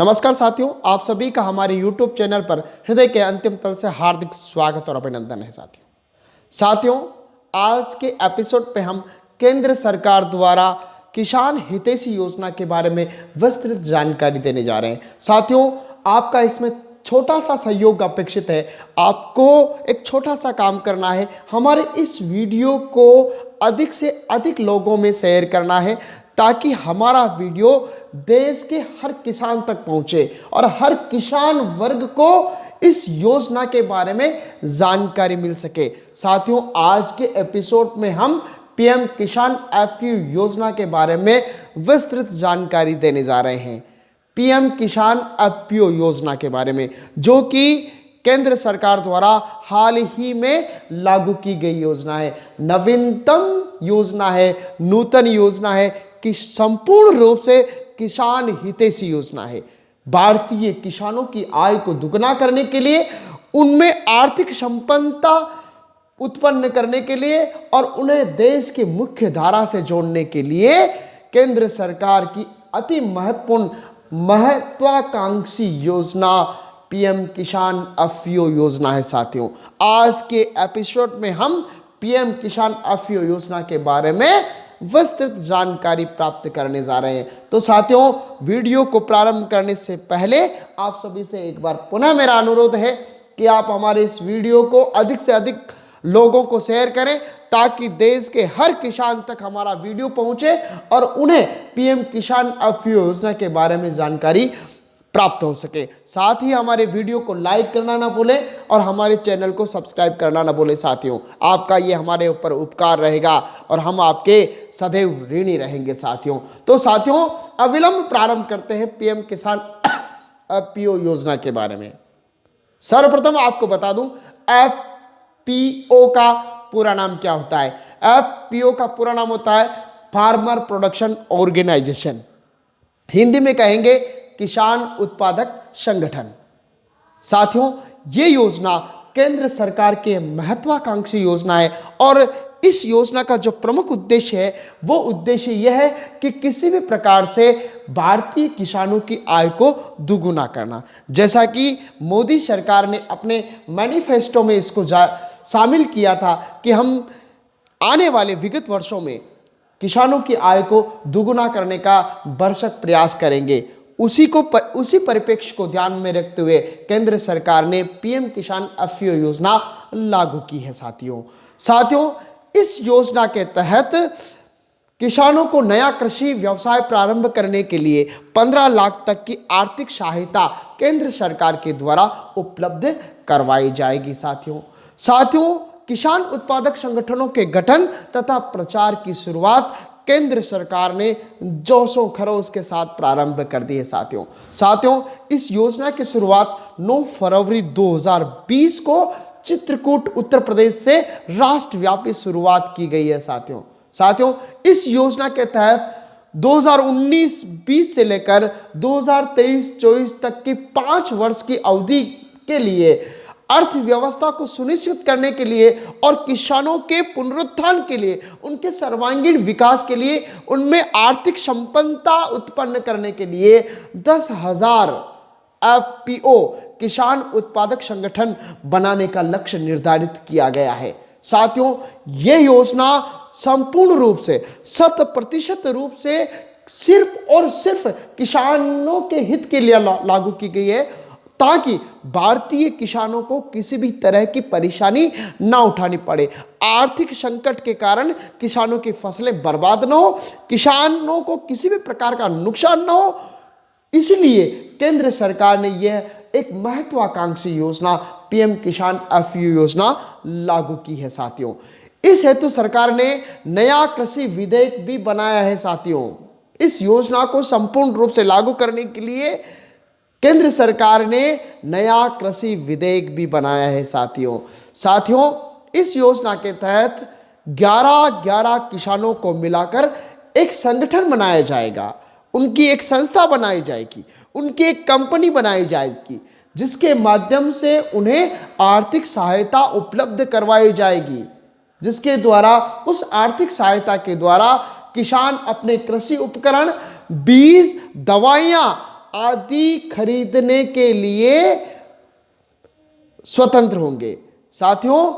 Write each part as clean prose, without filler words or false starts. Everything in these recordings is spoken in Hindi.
नमस्कार साथियों, आप सभी का हमारे YouTube चैनल पर हृदय के अंतिम तल से हार्दिक स्वागत और अभिनंदन है। साथियों, आज के एपिसोड पे हम केंद्र सरकार द्वारा किसान हितैषी योजना के बारे में विस्तृत जानकारी देने जा रहे हैं। साथियों, आपका इसमें छोटा सा सहयोग अपेक्षित है। आपको एक छोटा सा काम करना है, हमारे इस वीडियो को अधिक से अधिक लोगों में शेयर करना है ताकि हमारा वीडियो देश के हर किसान तक पहुंचे और हर किसान वर्ग को इस योजना के बारे में जानकारी मिल सके। साथियों, आज के एपिसोड में हम पीएम किसान एफपीओ योजना के बारे में विस्तृत जानकारी देने जा रहे हैं। पीएम किसान एफपीओ योजना के बारे में, जो कि केंद्र सरकार द्वारा हाल ही में लागू की गई योजना है, नवीनतम योजना है, नूतन योजना है कि संपूर्ण रूप से किसान हितैषी योजना है। भारतीय किसानों की आय को दुगना करने के लिए, उनमें आर्थिक संपन्नता उत्पन्न करने के लिए और उन्हें देश की मुख्य धारा से जोड़ने के लिए केंद्र सरकार की अति महत्वाकांक्षी योजना पीएम किसान एफपीओ योजना है। साथियों, आज के एपिसोड में हम पीएम किसान एफपीओ योजना के बारे में विस्तृत जानकारी प्राप्त करने जा रहे हैं। तो साथियों, वीडियो को प्रारंभ करने से पहले आप सभी से एक बार पुनः मेरा अनुरोध है कि आप हमारे इस वीडियो को अधिक से अधिक लोगों को शेयर करें ताकि देश के हर किसान तक हमारा वीडियो पहुंचे और उन्हें पीएम किसान एफपीओ योजना के बारे में जानकारी प्राप्त हो सके। साथ ही हमारे वीडियो को लाइक करना ना भूलें और हमारे चैनल को सब्सक्राइब करना ना भूलें। साथियों, आपका ये हमारे ऊपर उपकार रहेगा और हम आपके सदैव ऋणी रहेंगे। तो साथियों, अविलंब प्रारंभ करते हैं पीएम किसान एफपीओ योजना के बारे में। सर्वप्रथम आपको बता दूं, एफपीओ का पूरा नाम क्या होता है। एफपीओ का पूरा नाम होता है फार्मर प्रोडक्शन ऑर्गेनाइजेशन, हिंदी में कहेंगे किसान उत्पादक संगठन। साथियों, ये योजना केंद्र सरकार के महत्वाकांक्षी योजना है और इस योजना का जो प्रमुख उद्देश्य है वो उद्देश्य यह है कि किसी भी प्रकार से भारतीय किसानों की आय को दुगुना करना। जैसा कि मोदी सरकार ने अपने मैनिफेस्टो में इसको शामिल किया था कि हम आने वाले विगत वर्षों में किसानों की आय को दुगुना करने का भरसक प्रयास करेंगे। उसी परिप्रेक्ष्य को ध्यान में रखते हुए केंद्र सरकार ने पीएम किसान एफपीओ योजना लागू की है। साथियों, इस योजना के तहत किसानों को नया कृषि व्यवसाय प्रारंभ करने के लिए 15 लाख तक की आर्थिक सहायता केंद्र सरकार के द्वारा उपलब्ध करवाई जाएगी। साथियों, किसान उत्पादक संगठनों के गठन तथा प्रचार की शुरुआत केंद्र सरकार ने जोशो खरोश के साथ प्रारंभ कर दी है। साथियों, इस योजना की शुरुआत 9 फरवरी 2020 को चित्रकूट उत्तर प्रदेश से राष्ट्रव्यापी शुरुआत की गई है। साथियों, इस योजना के तहत 2019-20 से लेकर 2023-24 तक की 5 वर्ष की अवधि के लिए अर्थव्यवस्था को सुनिश्चित करने के लिए और किसानों के पुनरुत्थान के लिए, उनके सर्वांगीण विकास के लिए, उनमें आर्थिक संपन्नता उत्पन्न करने के लिए 10,000 एफपीओ किसान उत्पादक संगठन बनाने का लक्ष्य निर्धारित किया गया है। साथियों, यह योजना संपूर्ण रूप से 100% रूप से सिर्फ और सिर्फ किसानों के हित के लिए लागू की गई है ताकि भारतीय किसानों को किसी भी तरह की परेशानी ना उठानी पड़े, आर्थिक संकट के कारण किसानों की फसलें बर्बाद ना हो, किसानों को किसी भी प्रकार का नुकसान ना हो। इसलिए केंद्र सरकार ने यह एक महत्वाकांक्षी योजना पीएम किसान एफपीओ योजना लागू की है। साथियों, इस हेतु सरकार ने नया कृषि विधेयक भी बनाया है। साथियों, इस योजना को संपूर्ण रूप से लागू करने के लिए केंद्र सरकार ने नया कृषि विधेयक भी बनाया है। साथियों, इस योजना के तहत 11 किसानों को मिलाकर एक संगठन बनाया जाएगा, उनकी एक संस्था बनाई जाएगी, उनकी एक कंपनी बनाई जाएगी जिसके माध्यम से उन्हें आर्थिक सहायता उपलब्ध करवाई जाएगी, जिसके द्वारा उस आर्थिक सहायता के द्वारा किसान अपने कृषि उपकरण, बीज, दवाइयाँ आदि खरीदने के लिए स्वतंत्र होंगे। साथियों,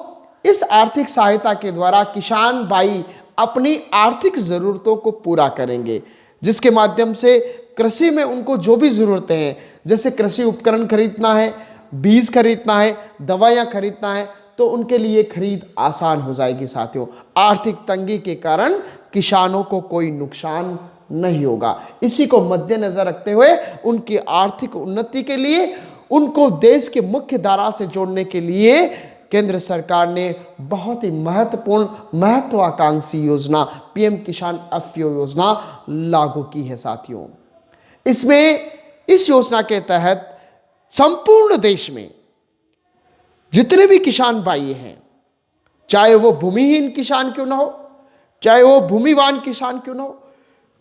इस आर्थिक सहायता के द्वारा किसान भाई अपनी आर्थिक जरूरतों को पूरा करेंगे, जिसके माध्यम से कृषि में उनको जो भी जरूरतें हैं, जैसे कृषि उपकरण खरीदना है, बीज खरीदना है, दवाइयाँ खरीदना है, तो उनके लिए खरीद आसान हो जाएगी। साथियों, आर्थिक तंगी के कारण किसानों को कोई नुकसान नहीं होगा। इसी को मद्देनजर रखते हुए उनकी आर्थिक उन्नति के लिए, उनको देश के मुख्य धारा से जोड़ने के लिए केंद्र सरकार ने बहुत ही महत्वपूर्ण महत्वाकांक्षी योजना पीएम किसान एफपीओ योजना लागू की है। साथियों, इस योजना के तहत संपूर्ण देश में जितने भी किसान भाई हैं, चाहे वो भूमिहीन किसान क्यों ना हो, चाहे वो भूमिवान किसान क्यों ना हो,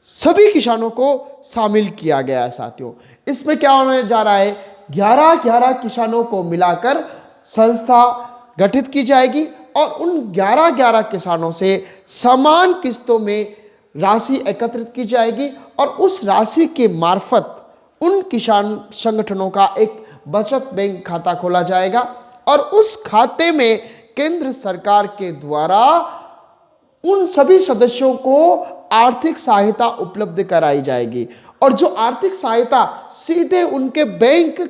सभी किसानों को शामिल किया गया है। साथियों, इसमें क्या होने जा रहा है, 11 किसानों को मिलाकर संस्था गठित की जाएगी और उन 11 किसानों से समान किस्तों में राशि एकत्रित की जाएगी और उस राशि के मार्फत उन किसान संगठनों का एक बचत बैंक खाता खोला जाएगा और उस खाते में केंद्र सरकार के द्वारा उन सभी सदस्यों को आर्थिक सहायता उपलब्ध कराई जाएगी और जो आर्थिक सहायता सीधे उनके बैंक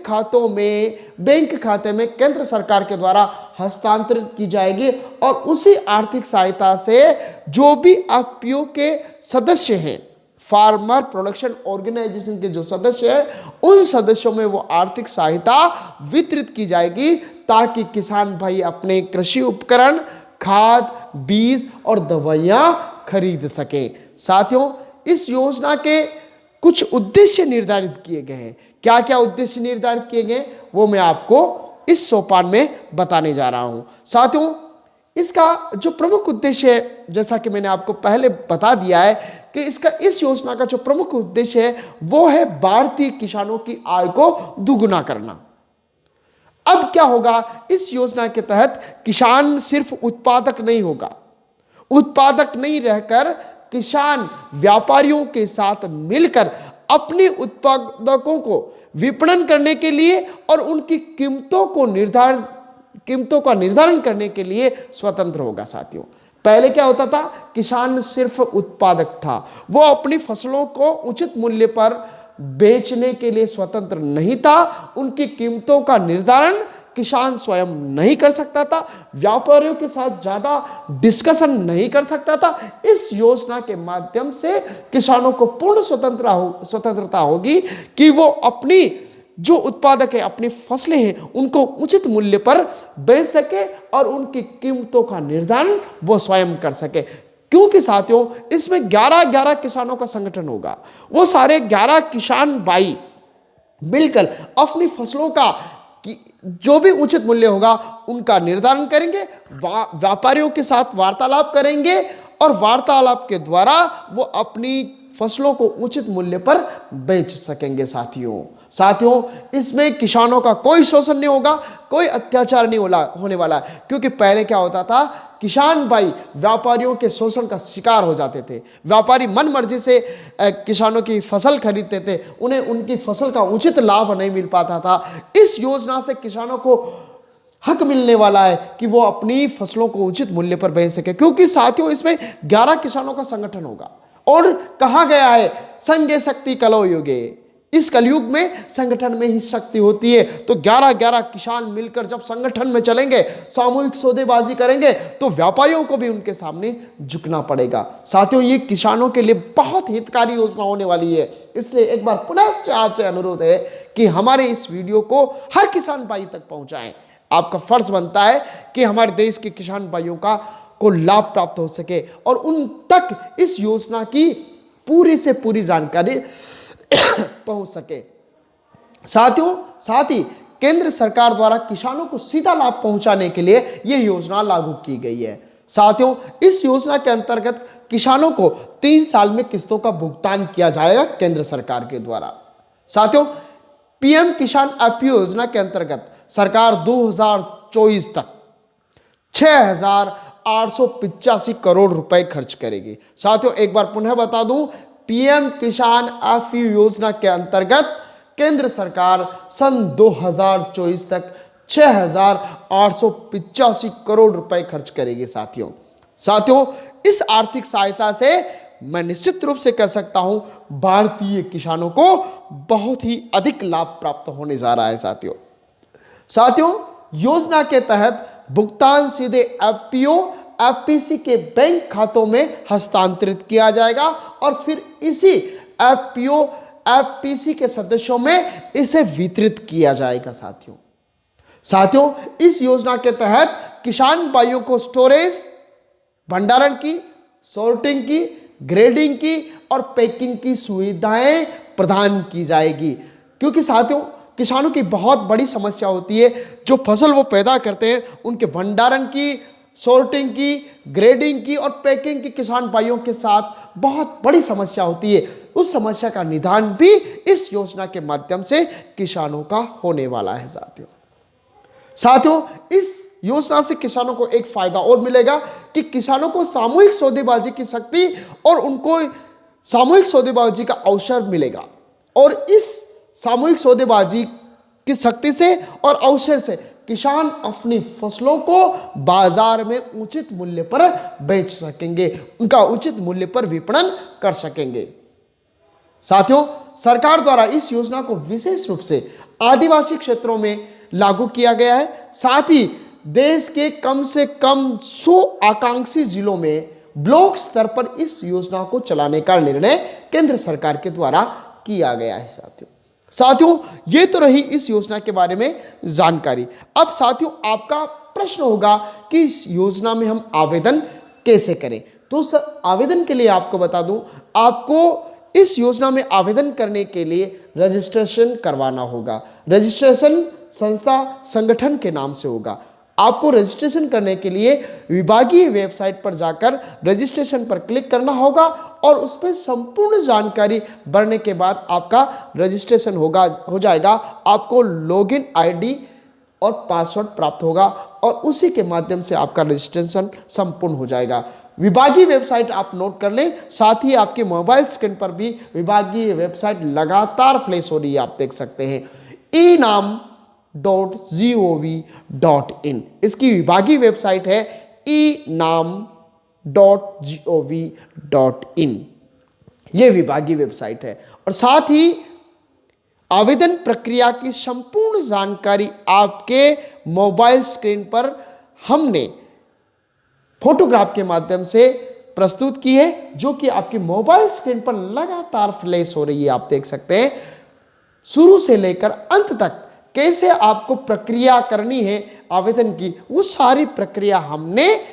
खाते में केंद्र सरकार के द्वारा हस्तांतरित की जाएगी और उसी आर्थिक सहायता से जो भी एफपीओ के सदस्य हैं, फार्मर प्रोडक्शन ऑर्गेनाइजेशन के जो सदस्य हैं, उन सदस्यों में वो आर्थिक सहायता वितरित की जाएगी ताकि किसान भाई अपने कृषि उपकरण, खाद, बीज और दवाइयां खरीद सकें। साथियों, इस योजना के कुछ उद्देश्य निर्धारित किए गए हैं। क्या क्या उद्देश्य निर्धारित किए गए वो मैं आपको इस सोपान में बताने जा रहा हूं। साथियों, इसका जो प्रमुख उद्देश्य है, जैसा कि मैंने आपको पहले बता दिया है कि इस योजना का जो प्रमुख उद्देश्य है वो है भारतीय किसानों की आय को दुगुना करना। अब क्या होगा, इस योजना के तहत किसान सिर्फ उत्पादक नहीं होगा, उत्पादक नहीं रहकर किसान व्यापारियों के साथ मिलकर अपने उत्पादकों को विपणन करने के लिए और उनकी कीमतों का निर्धारण करने के लिए स्वतंत्र होगा। साथियों, पहले क्या होता था, किसान सिर्फ उत्पादक था, वो अपनी फसलों को उचित मूल्य पर बेचने के लिए स्वतंत्र नहीं था, उनकी कीमतों का निर्धारण किसान स्वयं नहीं कर सकता था, व्यापारियों के साथ ज्यादा डिस्कशन नहीं कर सकता था। इस योजना के माध्यम से किसानों को पूर्ण स्वतंत्रता होगी कि वो अपनी जो उत्पादक है, अपनी फसलें हैं, उनको उचित मूल्य पर बेच सके और उनकी कीमतों का निर्धारण वो स्वयं कर सके। क्योंकि साथियों, इसमें 11 किसानों का संगठन होगा, वो सारे 11 किसान भाई मिलकर अपनी फसलों का जो भी उचित मूल्य होगा उनका निर्धारण करेंगे, व्यापारियों के साथ वार्तालाप करेंगे और वार्तालाप के द्वारा वो अपनी फसलों को उचित मूल्य पर बेच सकेंगे। साथियों, इसमें किसानों का कोई शोषण नहीं होगा, कोई अत्याचार नहीं होने वाला, क्योंकि पहले क्या होता था, किसान भाई व्यापारियों के शोषण का शिकार हो जाते थे। व्यापारी मन मर्जी से किसानों की फसल खरीदते थे, उन्हें उनकी फसल का उचित लाभ नहीं मिल पाता था। इस योजना से किसानों को हक मिलने वाला है कि वो अपनी फसलों को उचित मूल्य पर बेच सके, क्योंकि साथियों इसमें 11 किसानों का संगठन होगा और कहा गया है संघे शक्ति कलौ युगे, इस कलयुग में संगठन में ही शक्ति होती है। तो 11 किसान मिलकर जब संगठन में चलेंगे, सामूहिक सौदेबाजी करेंगे, तो व्यापारियों को भी उनके सामने झुकना पड़ेगा। साथियों, ये किसानों के लिए बहुत हितकारी योजना होने वाली है, इसलिए एक बार पुनः आपसे अनुरोध है कि हमारे इस वीडियो को हर किसान भाई तक पहुंचाएं। आपका फर्ज बनता है कि हमारे देश के किसान भाइयों को लाभ प्राप्त हो सके और उन तक इस योजना की पूरी से पूरी जानकारी पहुंच सके। साथियों, साथ ही केंद्र सरकार द्वारा किसानों को सीधा लाभ पहुंचाने के लिए यह योजना लागू की गई है। साथियों, इस योजना के अंतर्गत किसानों को 3 साल में किस्तों का भुगतान किया जाएगा केंद्र सरकार के द्वारा। साथियों, पीएम किसान एफपीओ योजना के अंतर्गत सरकार 2024 तक 6,885 करोड़ रुपए खर्च करेगी। साथियों, एक बार पुनः बता दूं, पीएम किसान एफपीओ योजना के अंतर्गत केंद्र सरकार सन 2024 तक 6,885 करोड़ रुपए खर्च करेगी साथियों। साथियों, इस आर्थिक सहायता से मैं निश्चित रूप से कह सकता हूं भारतीय किसानों को बहुत ही अधिक लाभ प्राप्त होने जा रहा है साथियों, योजना के तहत भुगतान सीधे एफपीओ एफपीसी के बैंक खातों में हस्तांतरित किया जाएगा और फिर इसी एफपीओ एफपीसी के सदस्यों में इसे वितरित किया जाएगा साथियों, इस योजना के तहत किसान भाइयों को स्टोरेज, भंडारण की, सॉर्टिंग की, ग्रेडिंग की और पैकिंग की सुविधाएं प्रदान की जाएगी। क्योंकि साथियों, किसानों की बहुत बड़ी समस्या होती है, जो फसल वो पैदा करते हैं उनके भंडारण की, सॉर्टिंग की, ग्रेडिंग की और पैकिंग की किसान भाइयों के साथ बहुत बड़ी समस्या होती है। उस समस्या का निदान भी इस योजना के माध्यम से किसानों का होने वाला है साथियों, इस योजना से किसानों को एक फायदा और मिलेगा कि किसानों को सामूहिक सौदेबाजी की शक्ति और उनको सामूहिक सौदेबाजी का अवसर मिलेगा और इस सामूहिक सौदेबाजी की शक्ति से और अवसर से किसान अपनी फसलों को बाजार में उचित मूल्य पर बेच सकेंगे, उनका उचित मूल्य पर विपणन कर सकेंगे। साथियों, सरकार द्वारा इस योजना को विशेष रूप से आदिवासी क्षेत्रों में लागू किया गया है। साथ ही देश के कम से कम 100 आकांक्षी जिलों में ब्लॉक स्तर पर इस योजना को चलाने का निर्णय केंद्र सरकार के द्वारा किया गया है साथियों, ये तो रही इस योजना के बारे में जानकारी। अब साथियों, आपका प्रश्न होगा कि इस योजना में हम आवेदन कैसे करें। तो सर, आवेदन के लिए आपको बता दूं, आपको इस योजना में आवेदन करने के लिए रजिस्ट्रेशन करवाना होगा। रजिस्ट्रेशन संस्था संगठन के नाम से होगा। आपको रजिस्ट्रेशन करने के लिए विभागीय वेबसाइट पर जाकर रजिस्ट्रेशन पर क्लिक करना होगा और उस पर संपूर्ण जानकारी भरने के बाद आपका रजिस्ट्रेशन हो जाएगा। आपको लॉगिन आईडी और पासवर्ड प्राप्त होगा और उसी के माध्यम से आपका रजिस्ट्रेशन संपूर्ण हो जाएगा। विभागीय वेबसाइट आप नोट कर लें, साथ ही आपके मोबाइल स्क्रीन पर भी विभागीय वेबसाइट लगातार फ्लैश हो रही है, आप देख सकते हैं, enam.gov.in। इसकी विभागीय वेबसाइट है enam.gov.in। यह विभागीय वेबसाइट है और साथ ही आवेदन प्रक्रिया की संपूर्ण जानकारी आपके मोबाइल स्क्रीन पर हमने फोटोग्राफ के माध्यम से प्रस्तुत की है, जो कि आपकी मोबाइल स्क्रीन पर लगातार फ्लैश हो रही है, आप देख सकते हैं। शुरू से लेकर अंत तक कैसे आपको प्रक्रिया करनी है आवेदन की, वो सारी प्रक्रिया हमने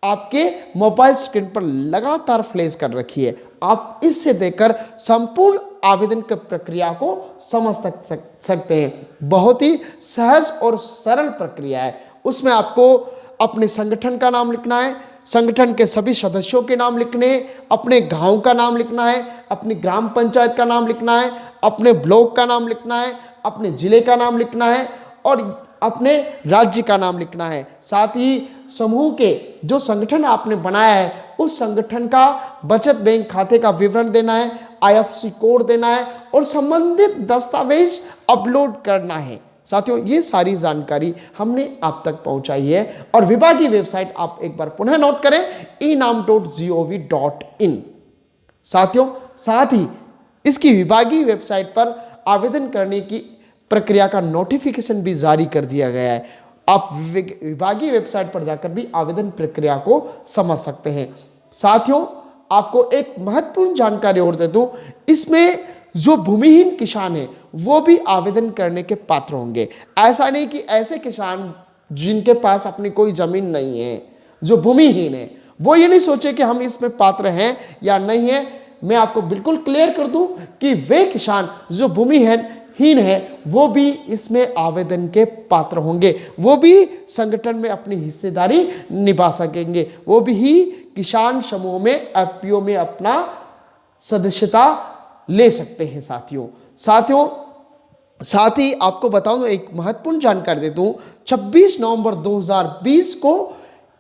आपके मोबाइल स्क्रीन पर लगातार फ्लैश कर रखी है। आप इससे देखकर संपूर्ण आवेदन की प्रक्रिया को समझ सकते हैं। बहुत ही सहज और सरल प्रक्रिया है। उसमें आपको अपने संगठन का नाम लिखना है, संगठन के सभी सदस्यों के नाम लिखने हैं, अपने गांव का नाम लिखना है, अपनी ग्राम पंचायत का नाम लिखना है, अपने ब्लॉक का नाम लिखना है, अपने जिले का नाम लिखना है और अपने राज्य का नाम लिखना है। साथ ही समूह के जो संगठन आपने बनाया है उस संगठन का बचत बैंक खाते का विवरण देना है, आईएफएससी कोड देना है और संबंधित दस्तावेज अपलोड करना है। साथियों, ये सारी जानकारी हमने आप तक पहुंचाई है और विभागीय वेबसाइट आप एक बार पुनः नोट करें, enam.gov.in। साथियों, साथ ही इसकी विभागीय वेबसाइट पर आवेदन करने की प्रक्रिया का नोटिफिकेशन भी जारी कर दिया गया है। आप विभागीय वेबसाइट पर जाकर भी आवेदन प्रक्रिया को समझ सकते हैं। साथियों, आपको एक महत्वपूर्ण जानकारी और दे दूं, इसमें जो भूमिहीन किसान है वो भी आवेदन करने के पात्र होंगे। ऐसा नहीं कि ऐसे किसान जिनके पास अपनी कोई जमीन नहीं है, जो भूमिहीन है, वो ये नहीं सोचे कि हम इसमें पात्र हैं या नहीं है। मैं आपको बिल्कुल क्लियर कर दूं कि वे किसान जो भूमिहीन है वो भी इसमें आवेदन के पात्र होंगे, वो भी संगठन में अपनी हिस्सेदारी निभा सकेंगे, वो भी किसान समूह में एफपीओ में अपना सदस्यता ले सकते हैं। साथियों, साथ ही आपको बताऊं, एक महत्वपूर्ण जानकारी दे दूं, 26 नवंबर 2020 को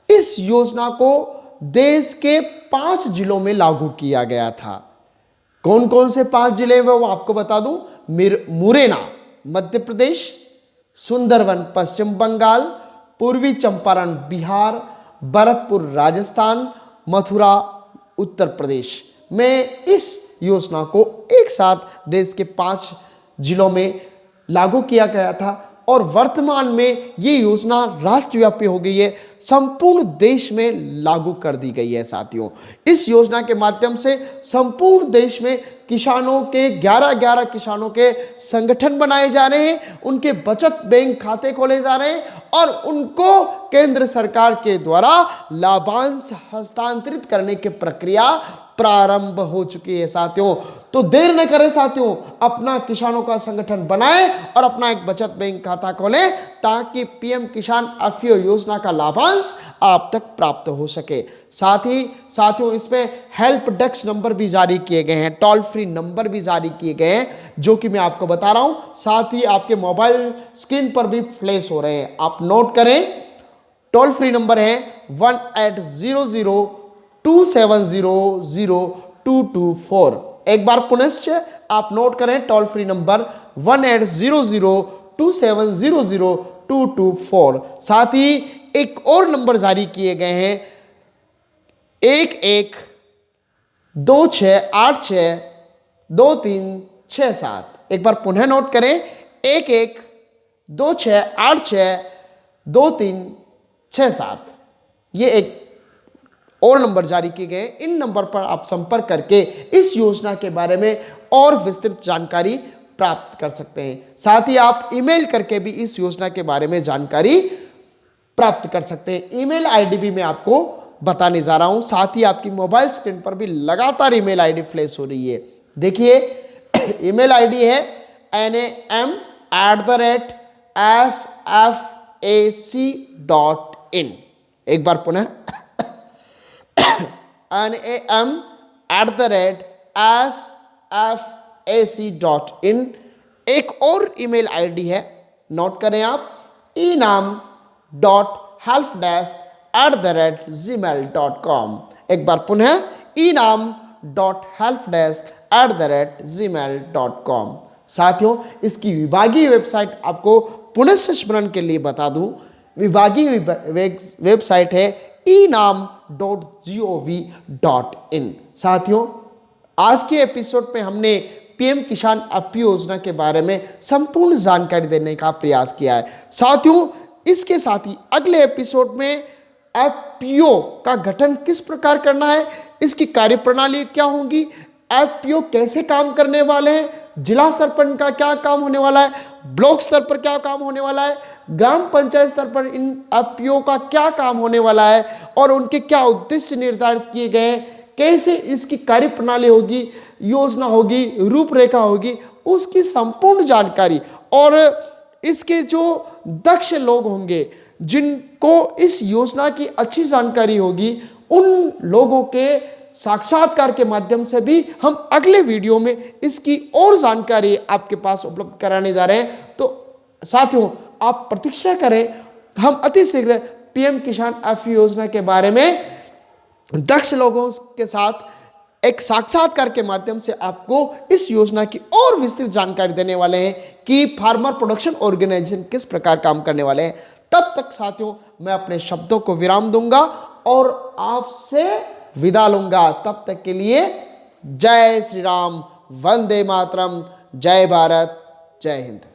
इस योजना को देश के 5 जिलों में लागू किया गया था। कौन कौन से 5 जिले वो आपको बता दूं, मुरैना मध्य प्रदेश, सुंदरवन पश्चिम बंगाल, पूर्वी चंपारण बिहार, भरतपुर राजस्थान, मथुरा उत्तर प्रदेश में इस योजना को एक साथ देश के 5 जिलों में लागू किया गया था और वर्तमान में ये योजना राष्ट्रव्यापी हो गई है, संपूर्ण देश में लागू कर दी गई है। साथियों, इस योजना के माध्यम से संपूर्ण देश में किसानों के 11 किसानों के संगठन बनाए जा रहे हैं, उनके बचत बैंक खाते खोले जा रहे हैं और उनको केंद्र सरकार के द्वारा लाभांश हस्तांतरित करने की प्रक्रिया प्रारंभ हो चुकी है। साथियों, तो देर न करें साथियों, अपना किसानों का संगठन बनाएं और अपना एक बचत बैंक खाता खोलें ताकि पीएम किसान एफपीओ योजना का लाभांश आप तक प्राप्त हो सके। साथ ही साथियों, इसमें हेल्प डेस्क नंबर भी जारी किए गए हैं, टोल फ्री नंबर भी जारी किए गए हैं, जो कि मैं आपको बता रहा हूं। साथ ही आपके मोबाइल स्क्रीन पर भी फ्लैश हो रहे हैं, आप नोट करें। टोल फ्री नंबर है 1800-270-0224। एक बार पुनश्च आप नोट करें, टोल फ्री नंबर 1800-270-0224। साथ ही एक और नंबर जारी किए गए हैं 1126862367। एक बार पुनः नोट करें 1126862367। ये एक और नंबर जारी किए गए। इन नंबर पर आप संपर्क करके इस योजना के बारे में और विस्तृत जानकारी प्राप्त कर सकते हैं। साथ ही आप ईमेल करके भी इस योजना के बारे में जानकारी प्राप्त कर सकते हैं। ईमेल आईडी भी मैं आपको बताने जा रहा हूं। साथ ही आपकी मोबाइल स्क्रीन पर भी लगातार ईमेल आईडी फ्लैश हो रही है। देखिए, ईमेल आईडी है nam@sfac.in। एक बार पुनः nam@sfac.in। एक और ईमेल आईडी है, नोट करें आप, enam.helpdesk@gmail.com। एक बार पुनः enam.helpdesk@gmail.com। साथियों, इसकी विभागीय वेबसाइट आपको पुनः स्मरण के लिए बता दूं, विभागीय वेबसाइट है enam.gov.in। साथियों, आज के एपिसोड में हमने पीएम किसान एफपीओ योजना के बारे में संपूर्ण जानकारी देने का प्रयास किया है। साथियों, इसके साथ ही अगले एपिसोड में एफपीओ का गठन किस प्रकार करना है, इसकी कार्यप्रणाली क्या होगी, एफपीओ कैसे काम करने वाले हैं, जिला स्तर पर इनका क्या काम होने वाला है, ब्लॉक स्तर पर क्या काम होने वाला है, ग्राम पंचायत स्तर पर इन एफपीओ का क्या काम होने वाला है और उनके क्या उद्देश्य निर्धारित किए गए हैं, कैसे इसकी कार्यप्रणाली होगी, योजना होगी, रूपरेखा होगी, उसकी संपूर्ण जानकारी और इसके जो दक्ष लोग होंगे जिनको इस योजना की अच्छी जानकारी होगी, उन लोगों के साक्षात्कार के माध्यम से भी हम अगले वीडियो में इसकी और जानकारी आपके पास उपलब्ध कराने जा रहे हैं। तो साथियों, आप प्रतीक्षा करें, हम अति शीघ्र पीएम किसान एफपीओ योजना के बारे में दक्ष लोगों के साथ एक साक्षात्कार के माध्यम से आपको इस योजना की और विस्तृत जानकारी देने वाले हैं कि फार्मर प्रोडक्शन ऑर्गेनाइजेशन किस प्रकार काम करने वाले हैं। तब तक साथियों, मैं अपने शब्दों को विराम दूंगा और आपसे विदा लूंगा। तब तक के लिए जय श्री राम, वंदे मातरम, जय भारत, जय हिंद।